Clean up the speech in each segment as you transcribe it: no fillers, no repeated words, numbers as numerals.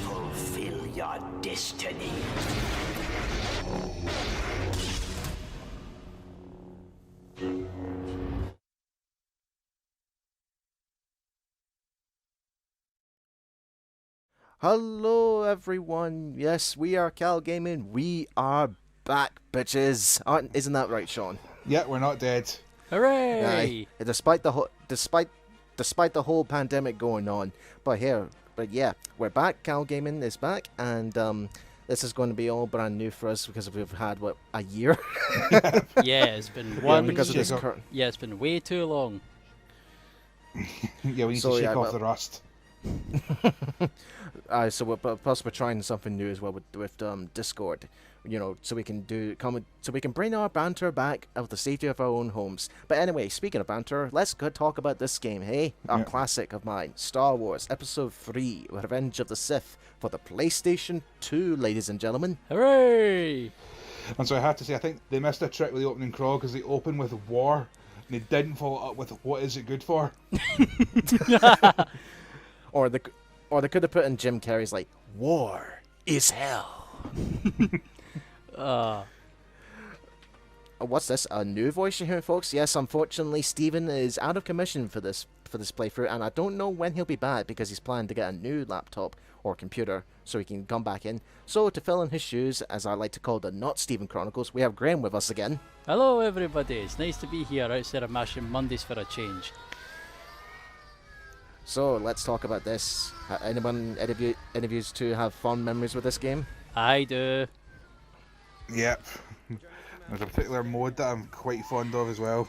Fulfill your destiny. Hello everyone, yes we are Cal Gaming, we are back bitches, isn't that right Sean? Yeah, we're not dead. Hooray! Despite the the whole pandemic going on, but yeah, we're back, Cal Gaming is back, and this is going to be all brand new for us because we've had, what, a year? Yeah, it's been one... because of this Yeah, it's been way too long. Yeah, we need to shake off the rust. So we're trying something new as well with Discord, you know, so we can bring our banter back out of the safety of our own homes. But anyway, speaking of banter, let's go talk about this game, hey? Our classic of mine, Star Wars Episode 3, Revenge of the Sith, for the PlayStation 2, ladies and gentlemen. Hooray! And so I have to say, I think they missed a trick with the opening crawl because they open with war, and they didn't follow up with what is it good for. Or they could have put in Jim Carrey's like, war is hell. What's this? A new voice you're hearing, folks? Yes, unfortunately, Steven is out of commission for this playthrough, and I don't know when he'll be back because he's planning to get a new laptop or computer so he can come back in. So to fill in his shoes, as I like to call the Not Steven Chronicles, we have Graham with us again. Hello everybody, it's nice to be here outside of mashing Mondays for a change. So let's talk about this. Any of you two have fond memories with this game? I do. Yep. There's a particular mode that I'm quite fond of as well.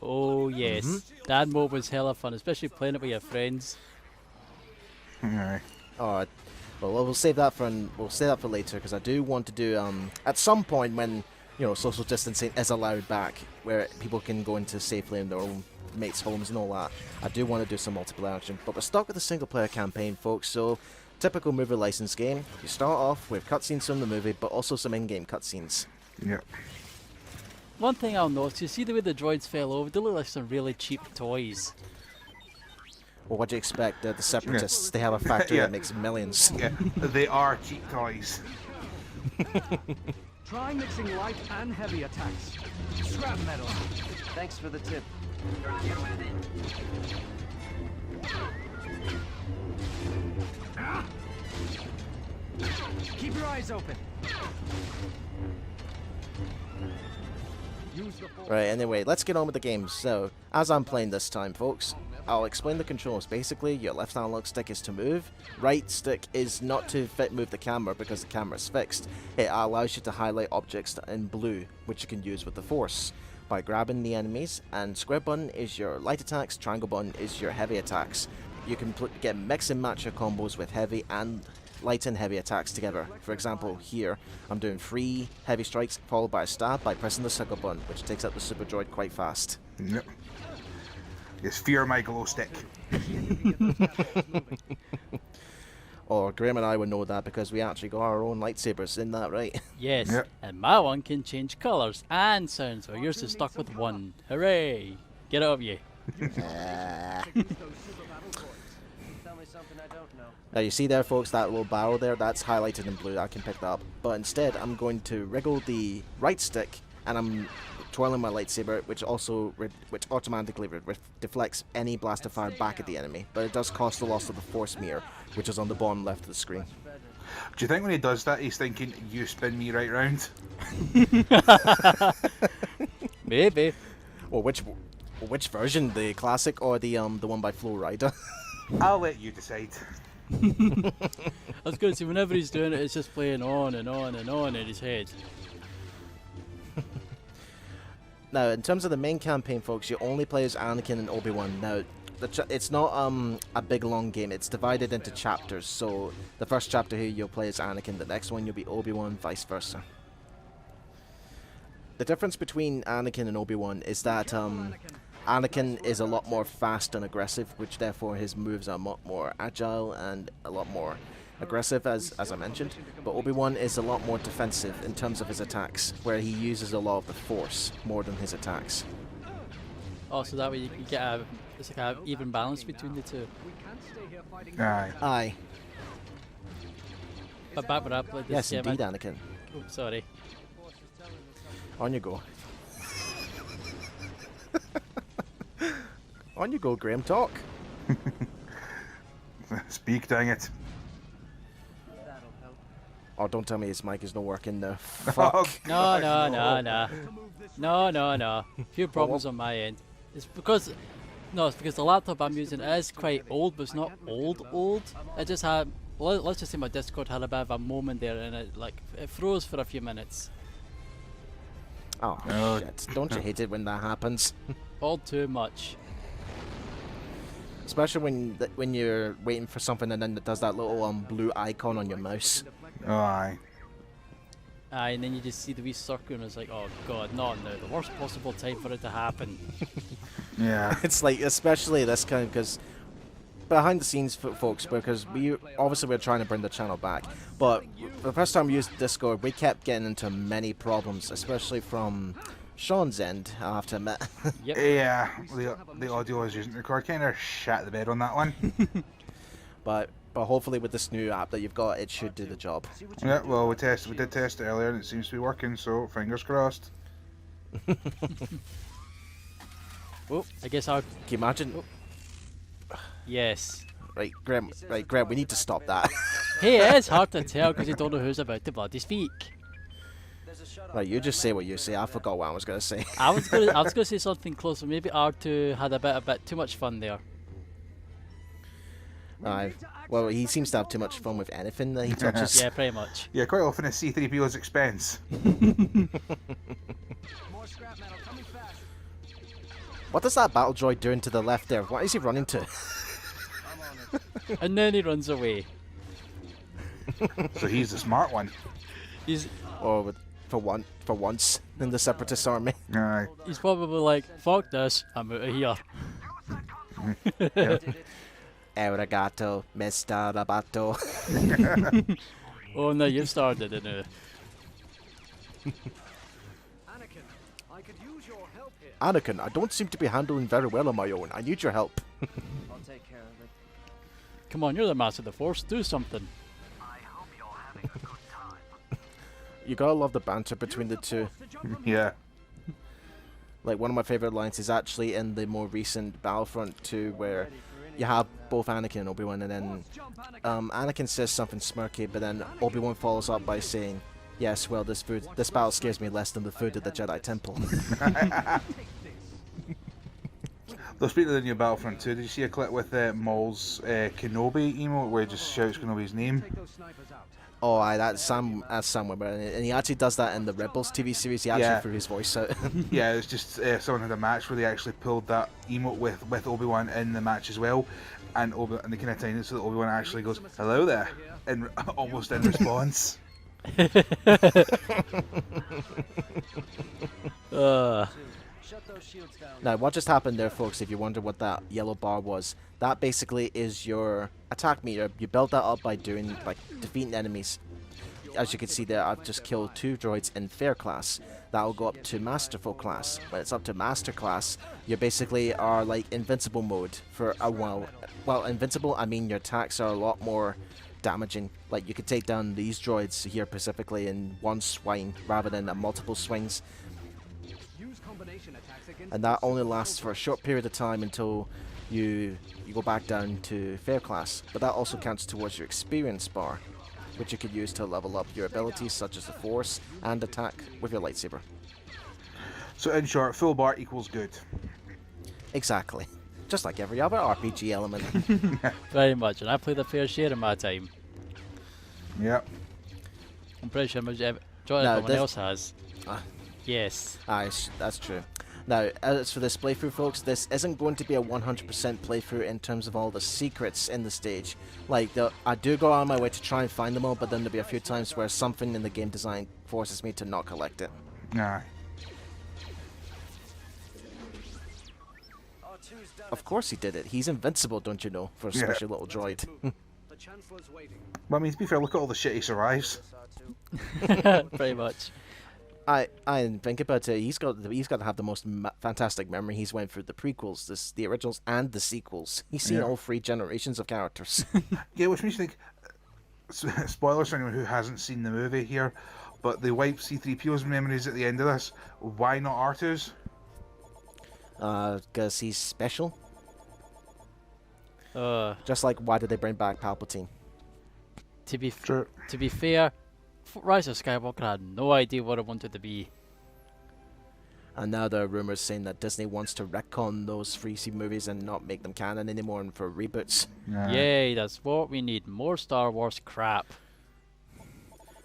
Oh yes, that mode was hella fun, especially playing it with your friends. Aye. Alright. Well, we'll save that for later because I do want to do at some point when, you know, social distancing is allowed back, where people can go into safely in their own mates' homes and all that. I do want to do some multiplayer action, but we're stuck with a single player campaign, folks. So typical movie license game. You start off with cutscenes from the movie, but also some in-game cutscenes. Yep. One thing I'll notice, you see the way the droids fell over, they look like some really cheap toys. Well, what do you expect? The Separatists, they have a factory that makes millions. Yeah, they are cheap toys. Try mixing light and heavy attacks. Scrap metal. Thanks for the tip. Keep your eyes open. Right, anyway, let's get on with the game. So, as I'm playing this time, folks, I'll explain the controls. Basically, your left analog stick is to move, right stick is not to move the camera because the camera is fixed. It allows you to highlight objects in blue, which you can use with the Force by grabbing the enemies, and square button is your light attacks, triangle button is your heavy attacks. You can get mix and match your combos with heavy and light and heavy attacks together. For example, here, I'm doing 3 heavy strikes followed by a stab by pressing the circle button, which takes out the super droid quite fast. Yep. Yes, fear my glow stick. Or Graham and I would know that because we actually got our own lightsabers, isn't that right? Yes, Yep. and my one can change colours and sounds, while yours is stuck with one. Hooray! Get out of you. Tell me something I don't know. Now you see there, folks, that little barrel there, that's highlighted in blue. I can pick that up. But instead, I'm going to wriggle the right stick, and I'm twirling my lightsaber, which automatically deflects any blaster fire back at the enemy. But it does cost the loss of the force meter, which is on the bottom left of the screen. Do you think when he does that, he's thinking, "You spin me right round"? Maybe. Well, which version, the classic or the one by Flow Rider? I'll let you decide. I was going to say, whenever he's doing it, it's just playing on and on and on in his head. Now, in terms of the main campaign, folks, you only play as Anakin and Obi-Wan. Now, it's not a big long game. It's divided into chapters. So the first chapter here you'll play as Anakin. The next one you'll be Obi-Wan, vice versa. The difference between Anakin and Obi-Wan is that Anakin is a lot more fast and aggressive, which therefore his moves are a lot more agile and a lot more aggressive, as I mentioned. But Obi-Wan is a lot more defensive in terms of his attacks, where he uses a lot of the Force more than his attacks. Oh, so that way you can get it's like an even balance between the two. Aye. Aye. But back with up. Like this, Yes, yeah, indeed, man. Anakin. Oh, sorry. On you go. On you go, Graham. Talk. Speak, dang it. Oh, don't tell me his mic is not working now. Oh, Fuck. No, God, no. Few problems on my end. It's because the laptop I'm using is quite old, but it's not old. I just had, let's just say my Discord had a bit of a moment there, and it froze for a few minutes. Oh, Oh. shit. Don't you hate it when that happens? All too much. Especially when you're waiting for something and then it does that little blue icon on your mouse. Oh, aye. Aye, and then you just see the wee circle, and it's like, oh god, not now. The worst possible time for it to happen. Yeah. It's like, especially this kind of, because behind the scenes, folks, because we're trying to bring the channel back, but the first time we used Discord, we kept getting into many problems, especially from Sean's end, I have to admit. Yep. Yeah, the audio I was using to record kind of shat the bed on that one. but hopefully with this new app that you've got, it should do the job. Yeah, well, we did test it earlier and it seems to be working, so fingers crossed. Oh, I guess I'll. Can you imagine? Yes. Right, Graham, we need to stop that. Hey, it's hard to tell because you don't know who's about to bloody speak. Right, you just say what you say. I forgot what I was going to say. I was gonna say something close, but maybe R2 had a bit too much fun there. Well, he seems to have too much fun with anything that he touches. Yeah, pretty much. Yeah, quite often at C-3PO's expense. What does that battle droid doing to the left there? What is he running to? And then he runs away. So he's the smart one. He's For once in the Separatist army. Aye. he's probably like, fuck this, I'm out of here. Yeah. Arigato, Mr. Rabato. Oh no, you've started it now. Anakin, I don't seem to be handling very well on my own. I need your help. I'll take care of it. Come on, you're the master of the Force, do something. You gotta love the banter between the two. Yeah. Like, one of my favorite lines is actually in the more recent Battlefront 2, where you have both Anakin and Obi-Wan, and then Anakin says something smirky, but then Obi-Wan follows up by saying, yes, well, this battle scares me less than the food at the Jedi Temple. Though speaking of the new Battlefront 2, did you see a clip with Maul's Kenobi emote where he just shouts Kenobi's name? Oh, aye, that's Sam Wimmer, and he actually does that in the Rebels TV series. He actually threw his voice out. Yeah, it's just someone had a match where they actually pulled that emote with Obi-Wan in the match as well, and they kind of timed it so that Obi-Wan actually goes, hello there, and almost in response. Now, what just happened there, folks, if you wonder what that yellow bar was, that basically is your attack meter. You build that up by defeating enemies. as you can see there, I've just killed 2 droids in fair class. That'll go up to masterful class. When it's up to master class, you basically are like invincible mode for a while. Well, invincible, I mean your attacks are a lot more damaging. Like you could take down these droids here specifically in one swing rather than multiple swings. And that only lasts for a short period of time until you go back down to fair class. But that also counts towards your experience bar, which you could use to level up your abilities such as the Force and attack with your lightsaber. So in short, full bar equals good. Exactly. Just like every other RPG element. Very much, and I played a fair share in my time. Yep. I'm pretty sure Now, everyone else has. Ah. Yes. That's true. Now, as for this playthrough, folks, this isn't going to be a 100% playthrough in terms of all the secrets in the stage. Like, I do go on my way to try and find them all, but then there'll be a few times where something in the game design forces me to not collect it. Aye. Of course he did it. He's invincible, don't you know, for a special little droid. Well, I mean, to be fair, look at all the shit he survives. Pretty much. I think about it. He's got to have the most fantastic memory. He's went through the prequels, the originals, and the sequels. He's seen all 3 generations of characters. Yeah, which makes me think. Spoilers for anyone who hasn't seen the movie here, but they wipe C-3PO's memories at the end of this. Why not R2's? Because he's special. Just like, why did they bring back Palpatine? To be fair, Rise of Skywalker had no idea what it wanted to be. And now there are rumors saying that Disney wants to retcon those 3 movies and not make them canon anymore and for reboots. Yay, that's what we need. More Star Wars crap.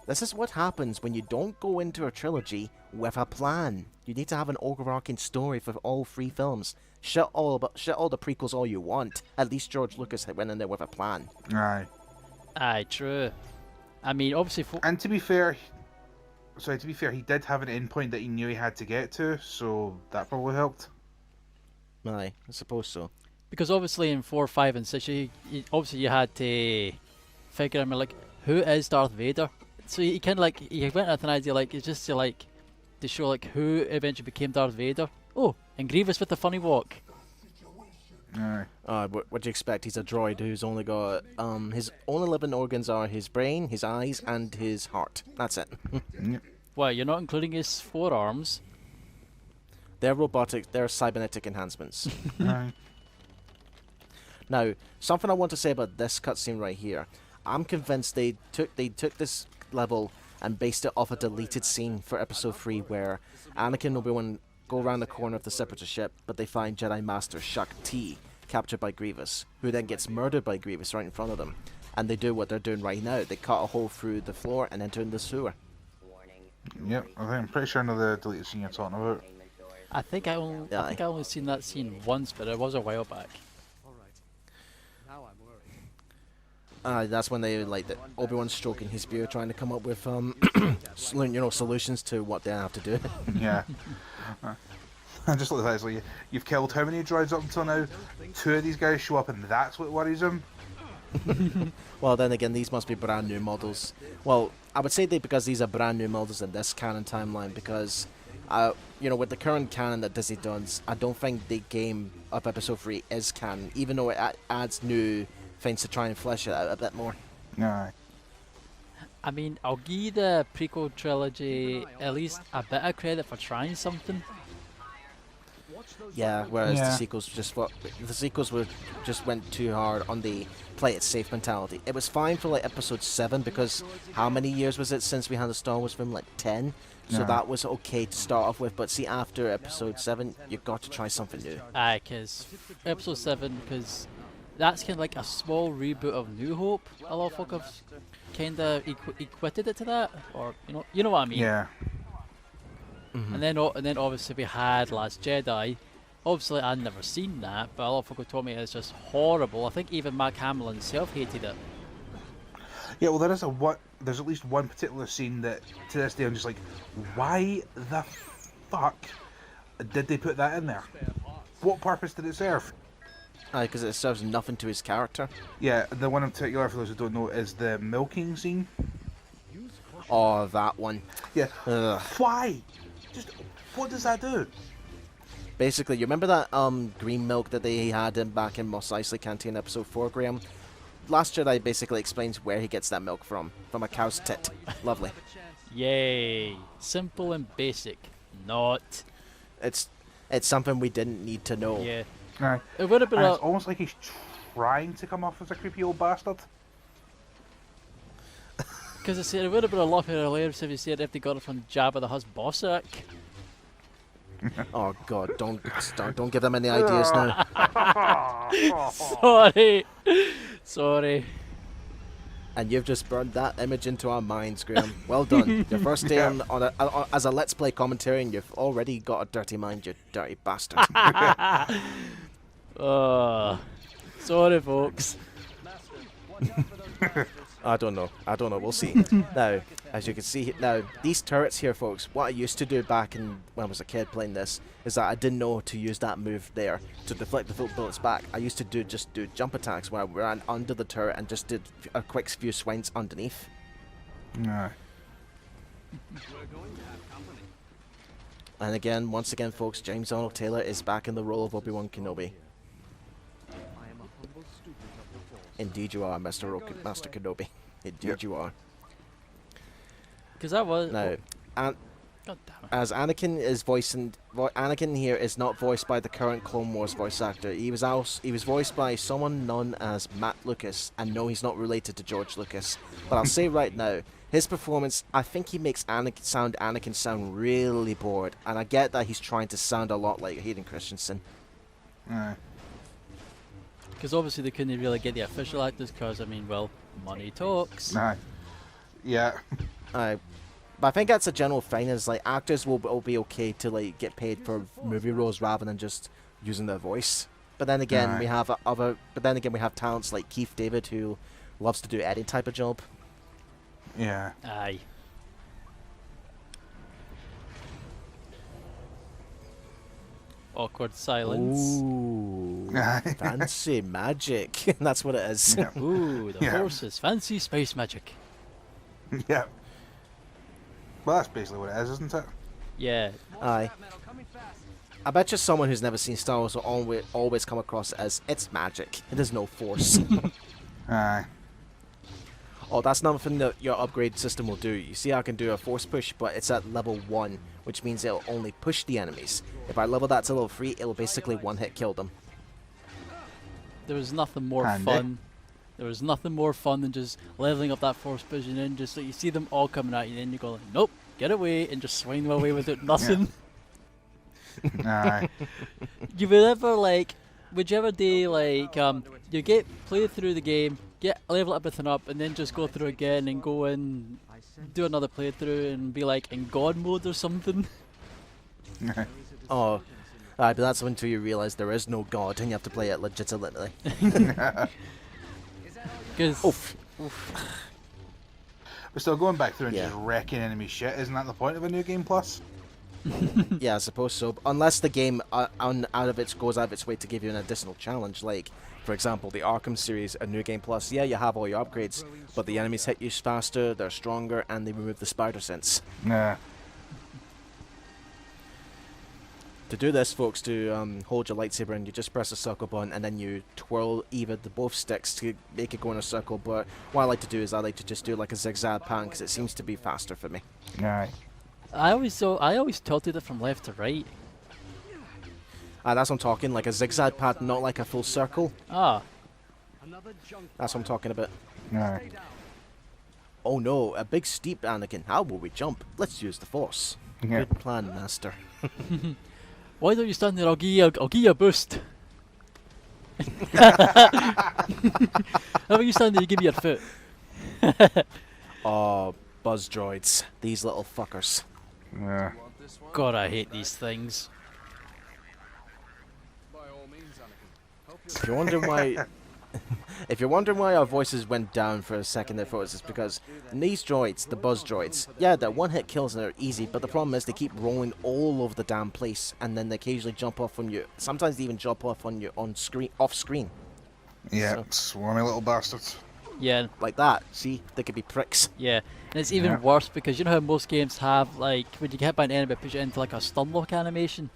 This is what happens when you don't go into a trilogy with a plan. You need to have an overarching story for all 3 films. Shit all the prequels all you want. At least George Lucas went in there with a plan. Aye. Aye, true. I mean, obviously... And to be fair, he did have an endpoint that he knew he had to get to, so that probably helped. Aye, I suppose so. Because obviously in 4, 5, and 6, you had to figure out, like, who is Darth Vader? So you kind of like, you went with an idea, like, it's just to, like, to show, like, who eventually became Darth Vader. Oh, and Grievous with the funny walk. What do you expect? He's a droid who's only got his only living organs are his brain, his eyes, and his heart. That's it. Well, you're not including his forearms. They're robotic. They're cybernetic enhancements. Now, something I want to say about this cutscene right here. I'm convinced they took this level and based it off a deleted scene for Episode 3 where Anakin and Obi-Wan go around the corner of the Separatist ship, but they find Jedi Master Shak Ti captured by Grievous, who then gets murdered by Grievous right in front of them. And they do what they're doing right now. They cut a hole through the floor and enter in the sewer. Yep, I'm pretty sure I know the deleted scene you're talking about. I think I only seen that scene once, but it was a while back. That's when they Obi-Wan stroking his beard, trying to come up with solutions to what they have to do. Yeah. I just look at that as like, you've killed how many droids up until now? 2 of these guys show up and that's what worries him? Well, then again, these must be brand new models. Well, I would say because these are brand new models in this canon timeline, because, with the current canon that Disney does, I don't think the game of Episode 3 is canon, even though it adds new things to try and flesh it out a bit more. Aye. I mean, I'll give the prequel trilogy at least a bit of credit for trying something. Yeah, whereas the sequels just went too hard on the play it safe mentality. It was fine for like Episode 7 because how many years was it since we had a Star Wars film? Like 10. So that was okay to start off with, but see, after Episode 7, you've got to try something new. Aye, because Episode 7, because that's kind of like a small reboot of New Hope. A lot of folk have kind of equated it to that, or you know what I mean. Yeah. Mm-hmm. And then obviously we had Last Jedi. Obviously I'd never seen that, but a lot of folk have told me it's just horrible. I think even Mark Hamill himself hated it. Yeah, well, there's at least one particular scene that to this day I'm just like, why the fuck did they put that in there? What purpose did it serve? Because it serves nothing to his character. Yeah, the one in particular, for those who don't know, is the milking scene. Oh, that one. Yeah. Ugh. Why? Just what does that do? Basically, you remember that green milk that they had back in Mos Eisley Canteen episode 4, Graham? Last Jedi basically explains where he gets that milk from a cow's tit. Lovely. Yay! Simple and basic. Not. It's something we didn't need to know. Yeah. Aye. It would have been And a. it's almost like he's trying to come off as a creepy old bastard. Because I said it would have been a lot hilarious if you said if they got it from Jabba the Hutt's Bossack. Oh God! Don't give them any ideas now. Sorry. And you've just burned that image into our minds, Graham. Well done. Your first day as a Let's Play commentary, and you've already got a dirty mind, you dirty bastard. Sorry, folks. I don't know. We'll see. Now, as you can see now, these turrets here, folks, what I used to do back when I was a kid playing this is that I didn't know to use that move there to deflect the bullets back. I used to just do jump attacks where I ran under the turret and just did a quick few swings underneath. No. And again, once again, folks, James Arnold Taylor is back in the role of Obi-Wan Kenobi. Indeed you are, Master Kenobi. Indeed you are. Because that was. Now, God damn it. as Anakin is Anakin here is not voiced by the current Clone Wars voice actor. He was voiced by someone known as Matt Lucas, and no, he's not related to George Lucas. But I'll say right now, his performance, I think he makes Anakin sound really bored, and I get that he's trying to sound a lot like Hayden Christensen. Because obviously they couldn't really get the official actors because, I mean, well, money talks. Nah. Yeah. But I think that's a general thing, is like actors will be okay to like get paid for movie roles rather than just using their voice. But then again, we have talents like Keith David who loves to do any type of job. Yeah. Aye. Awkward silence. Ooh, fancy magic. That's what it is. Yeah. Ooh, the Yeah. Force is fancy space magic. Yeah. Well, that's basically what it is, isn't it? Yeah. Aye. I bet you someone who's never seen Star Wars will always come across it as it's magic. It is no force. Aye. Oh, that's nothing that your upgrade system will do. You see, I can do a force push, but it's at level 1, which means it'll only push the enemies. If I level that to level 3, it'll basically one-hit kill them. There was nothing more Handy. fun. There was nothing more fun than just leveling up that Force push and then just like you see them all coming at you and then you go like, nope, get away, and just swing them away without nothing. Aye. You would ever like, would you ever do like, you play through the game, level everything up, and then just go through again and go in, do another playthrough and be like in God mode or something? Oh, aye, but that's until you realise there is no God and you have to play it legitimately. Because But still, going back through and Yeah. just wrecking enemy shit, isn't that the point of a new game plus? Yeah, I suppose so. Unless the game goes out of its way to give you an additional challenge, like, for example, the Arkham series, a new game plus. Yeah, you have all your upgrades, but the enemies hit you faster, they're stronger, and they remove the spider sense. Nah. To do this, folks, to hold your lightsaber and you just press the circle button and then you twirl either both sticks to make it go in a circle. But what I like to do is I like to just do like a zigzag pattern because it seems to be faster for me. Aye. I always tilted it from left to right. That's what I'm talking, like a zigzag pattern, not like a full circle. Ah, That's what I'm talking about. Aye. Oh no, a big steep, Anakin. How will we jump? Let's use the Force. Yeah. Good plan, Master. why don't you stand there? I'll give you a boost. How about you stand there? You give me your foot. Oh, buzz droids. These little fuckers. Yeah. God, I hate these things. If you're wondering why... If you're wondering why our voices went down for a second there, folks, it's because these droids, the buzz droids, yeah, they're one-hit kills and they're easy, but the problem is they keep rolling all over the damn place, and then they occasionally jump off on you. Sometimes they even jump off on you off screen. Yeah, So- swarmy little bastards. Yeah, Like that. See, they could be pricks. yeah. And it's even Yeah. worse because you know how most games have, like, when you get hit by an enemy, it puts you into like a stun lock animation.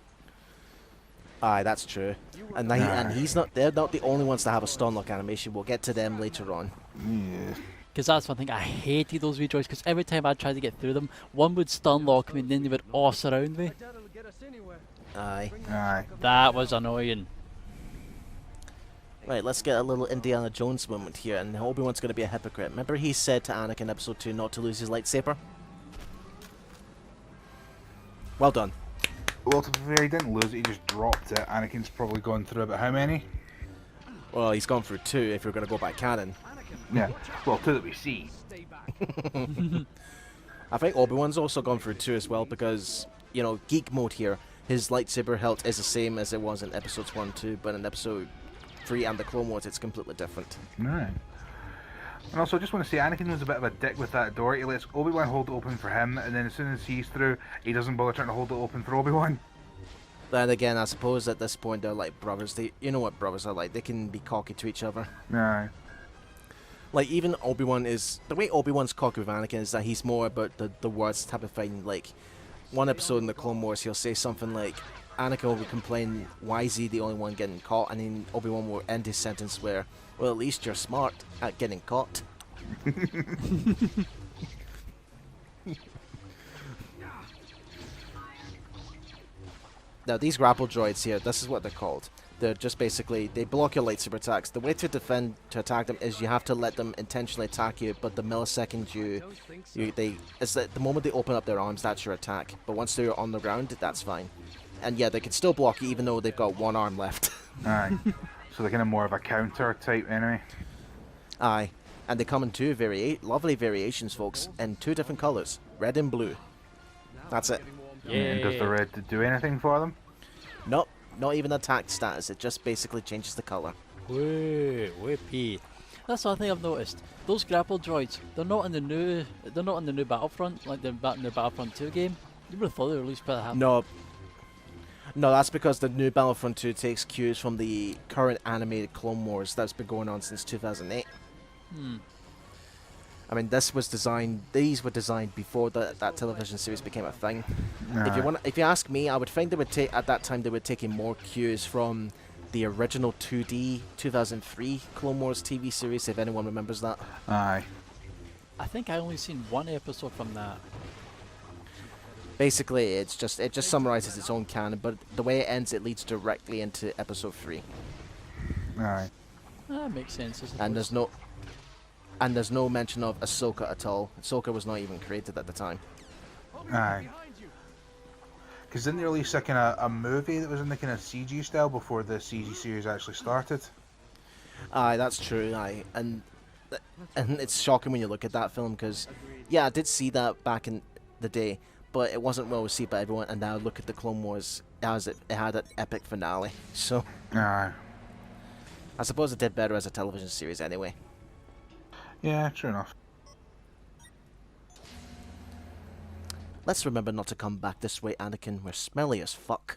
Aye, that's true. And they're not the only ones to have a stun lock animation. We'll get to them later on. Yeah. Because that's one thing I hated those rejoins. Because every time I tried to get through them, one would stun lock me and then they would oss around me. Aye. Aye. That was annoying. Right, let's get a little Indiana Jones moment here, and Obi-Wan's going to be a hypocrite. Remember he said to Anakin in Episode 2 not to lose his lightsaber? Well done. Well, to be fair, he didn't lose it, he just dropped it. Anakin's probably gone through about how many? Well, he's gone through 2 if you're going to go by canon. Yeah. Well, 2 that we see. I think Obi-Wan's also gone through 2 as well because, you know, geek mode here, his lightsaber hilt is the same as it was in Episodes 1 and 2, but in Episode 3 and the Clone Wars it's completely different. Right. And also, I just want to say, Anakin was a bit of a dick with that door. He lets Obi-Wan hold it open for him, and then as soon as he's through, he doesn't bother trying to hold it open for Obi-Wan. Then again, I suppose at this point they're like brothers. You know what brothers are like. They can be cocky to each other. Aye. Like, even Obi-Wan is... The way Obi-Wan's cocky with Anakin is that he's more about the words type of thing. Like, one episode in the Clone Wars, he'll say something like, Anakin will complain, why is he the only one getting caught? And then Obi-Wan will end his sentence where, well, at least you're smart at getting caught. Now, these grapple droids here, this is what they're called. They're just basically, they block your lightsaber attacks. The way to attack them is you have to let them intentionally attack you, but the millisecond it's that the moment they open up their arms, that's your attack. But once they're on the ground, that's fine. And yeah, they can still block you even though they've got one arm left. Aye. So they're kind of more of a counter type enemy. Aye. And they come in two lovely variations, folks, in 2 different colours, red and blue. That's it. And does the red do anything for them? Nope, not even attack status. It just basically changes the colour. Whippy. That's one thing I've noticed. Those grapple droids, they're not in the new Battlefront, like the new Battlefront 2 game. You would have thought they were at least better. No, that's because the new Battlefront 2 takes cues from the current animated Clone Wars that's been going on since 2008. I mean, these were designed before that television series became a thing. If you ask me, I would think at that time they were taking more cues from the original 2D 2003 Clone Wars TV series, if anyone remembers that. Aye. I think I only seen one episode from that. Basically, it just summarizes its own canon, but the way it ends, it leads directly into Episode 3. Aye. That makes sense. And there's no mention of Ahsoka at all. Ahsoka was not even created at the time. Aye. Because didn't they release a kind of a movie that was in the kind of CG style before the CG series actually started? Aye, that's true. Aye, and it's shocking when you look at that film because, yeah, I did see that back in the day, but it wasn't well received by everyone. And now look at the Clone Wars as it had an epic finale. So, Aye. I suppose it did better as a television series anyway. Yeah, true enough. Let's remember not to come back this way, Anakin. We're smelly as fuck.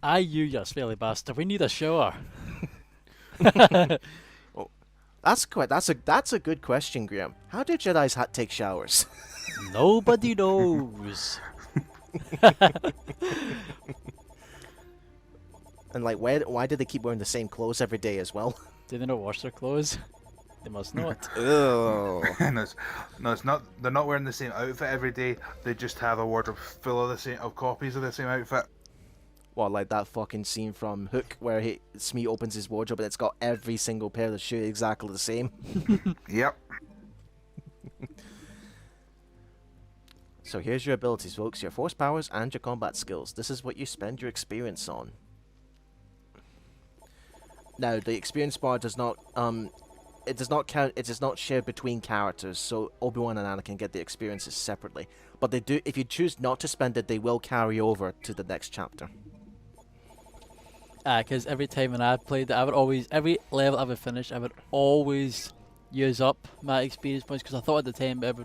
Aye, you smelly bastard. We need a shower. Oh, that's a good question, Graham. How do Jedi's take showers? Nobody knows. And like, why do they keep wearing the same clothes every day as well? Do they not wash their clothes? They must not. Ugh. No, it's not. They're not wearing the same outfit every day. They just have a wardrobe full of copies of the same outfit. Well, like that fucking scene from Hook where Smee opens his wardrobe and it's got every single pair of the shoes exactly the same. Yep. So here's your abilities, folks. Your force powers and your combat skills. This is what you spend your experience on. Now, the experience bar does not it does not count. It is not shared between characters, so Obi-Wan and Anakin get the experiences separately. But they do. If you choose not to spend it, they will carry over to the next chapter. Because every time when I played it, I would always, every level I would finish, I would always use up my experience points because I thought at the time it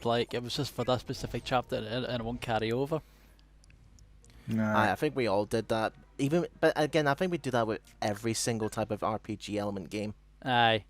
was just for that specific chapter and it won't carry over. No. I think we all did that. But again, I think we do that with every single type of RPG element game. Aye.